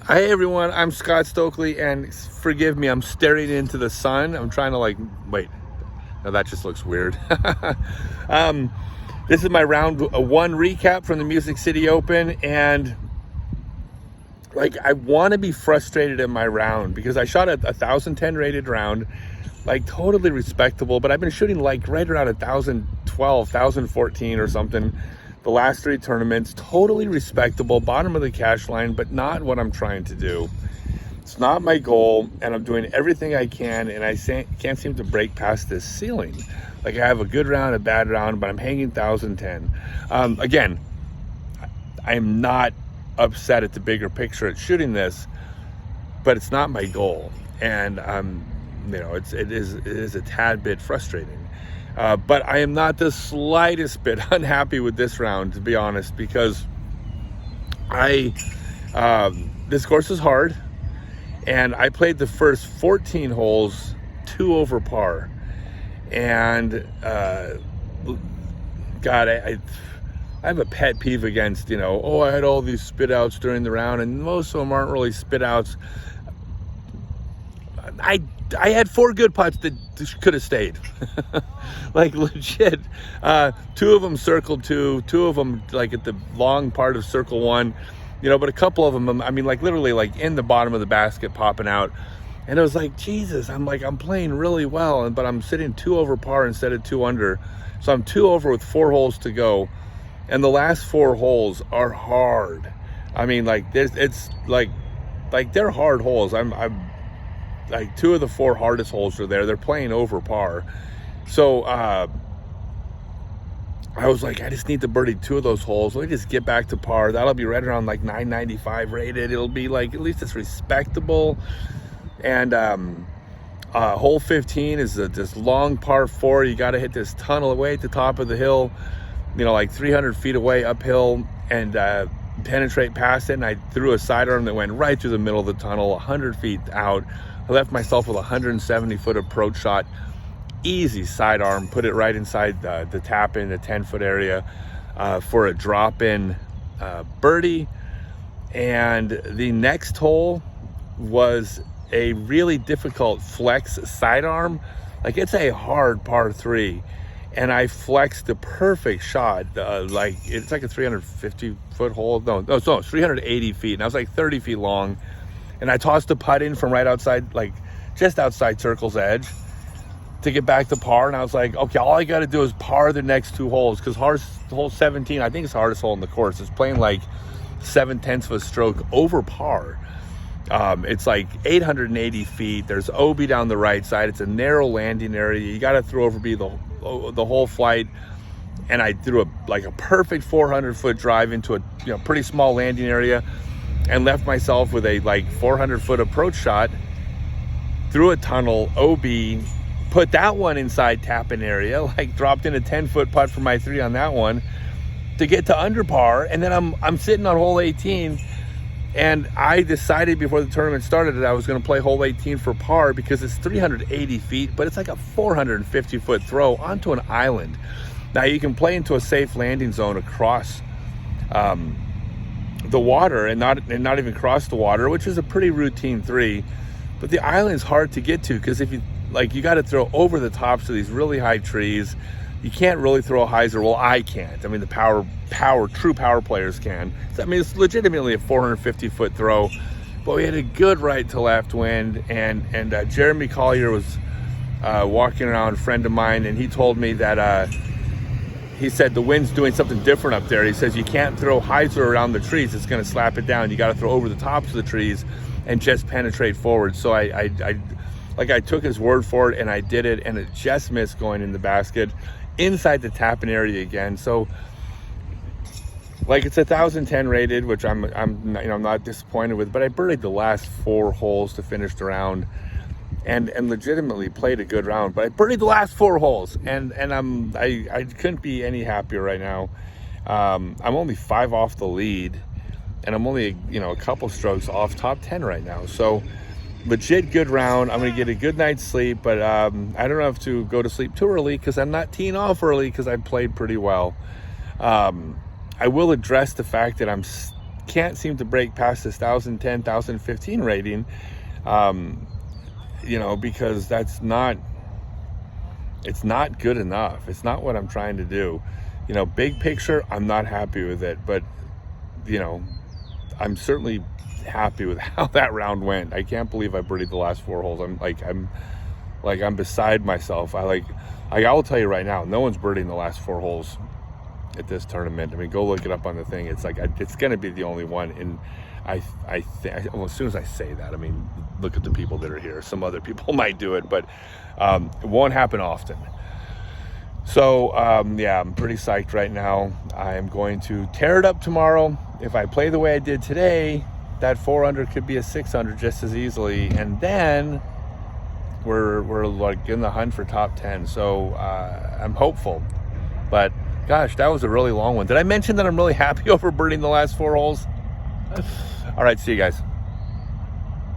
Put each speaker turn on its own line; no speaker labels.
Hi everyone, I'm Scott Stokely, and forgive me, I'm staring into the sun. I'm trying to wait, no, that just looks weird. This is my round one recap from the Music City Open, and I want to be frustrated in my round because I shot a 1,010 rated round, totally respectable, but I've been shooting right around 1,012, 1,014 or something the last three tournaments. Totally respectable, bottom of the cash line, but not what I'm trying to do. It's not my goal, and I'm doing everything I can, and I can't seem to break past this ceiling. I have a good round, a bad round, but I'm hanging 1,010. Again, I'm not upset at the bigger picture at shooting this, but it's not my goal, and it is a tad bit frustrating. But I am not the slightest bit unhappy with this round, to be honest, because this course is hard, and I played the first 14 holes 2 over par, and God, I have a pet peeve against, I had all these spit outs during the round, and most of them aren't really spit outs. I had 4 good putts that could have stayed. Legit. 2 of them circle 2 of them at the long part of circle 1, but a couple of them, literally in the bottom of the basket popping out. And it was Jesus, I'm playing really well, but I'm sitting 2 over par instead of 2 under. So I'm 2 over with 4 holes to go. And the last 4 holes are hard. They're hard holes. I'm 2 of the 4 hardest holes are there. They're playing over par. So I was I just need to birdie 2 of those holes. Let me just get back to par. That'll be right around 995 rated. It'll be at least it's respectable. And hole 15 is this long par 4. You got to hit this tunnel away at the top of the hill, 300 feet away uphill, and penetrate past it. And I threw a sidearm that went right through the middle of the tunnel, 100 feet out. I left myself with a 170-foot approach shot. Easy sidearm, put it right inside the tap-in, the 10-foot area for a drop-in birdie. And the next hole was a really difficult flex sidearm. It's a hard par 3. And I flexed the perfect shot. It's a 350-foot hole. No, it's 380 feet. And I was 30 feet long. And I tossed a putt in from right outside, just outside circle's edge to get back to par. And I was okay, all I got to do is par the next 2 holes, because hole 17, I think it's the hardest hole in the course. It's playing 7/10 of a stroke over par. It's 880 feet. There's OB down the right side. It's a narrow landing area. You got to throw over the whole flight. And I threw a perfect 400-foot drive into a pretty small landing area, and left myself with a 400-foot approach shot through a tunnel, OB, put that one inside tap-in area, dropped in a 10-foot putt for my 3 on that one to get to under par. And then I'm sitting on hole 18, and I decided before the tournament started that I was going to play hole 18 for par, because it's 380 feet, but it's a 450-foot throw onto an island. Now you can play into a safe landing zone across the water and not even cross the water, which is a pretty routine 3. But the island is hard to get to, because if you you got to throw over the tops of these really high trees. You can't really throw a hyzer. Well, I can't. The true power players can. It's legitimately a 450-foot throw. But we had a good right to left wind, and Jeremy Collier was walking around, a friend of mine, and he told me that he said the wind's doing something different up there. He says you can't throw hyzer around the trees. It's going to slap it down. You got to throw over the tops of the trees and just penetrate forward. So I took his word for it, and I did it, and it just missed going in the basket inside the tap-in area again. So it's 1,010 rated, which I'm not disappointed with, but I birdied the last 4 holes to finish the round, and legitimately played a good round. But I birdied the last 4 holes, and I couldn't be any happier right now. I'm only 5 off the lead, and I'm only a couple strokes off top 10 right now. So legit good round. I'm gonna get a good night's sleep, but I don't have to go to sleep too early, because I'm not teeing off early, because I played pretty well. I will address the fact that I'm can't seem to break past this 1,010, 1,015 rating, you know, because it's not good enough. It's not what I'm trying to do. You know, big picture, I'm not happy with it, but, you know, I'm certainly happy with how that round went. I can't believe I birdied the last 4 holes. I'm beside myself. I will tell you right now, no one's birdieing the last 4 holes at this tournament. I mean, go look it up on the thing. It's it's going to be the only one. And well, as soon as I say that, I mean, look at the people that are here. Some other people might do it, but it won't happen often. So, yeah, I'm pretty psyched right now. I am going to tear it up tomorrow. If I play the way I did today, that 4 under could be a 6 under just as easily. And then we're like in the hunt for top 10. So I'm hopeful. But gosh, that was a really long one. Did I mention that I'm really happy over birding the last 4 holes? All right, see you guys.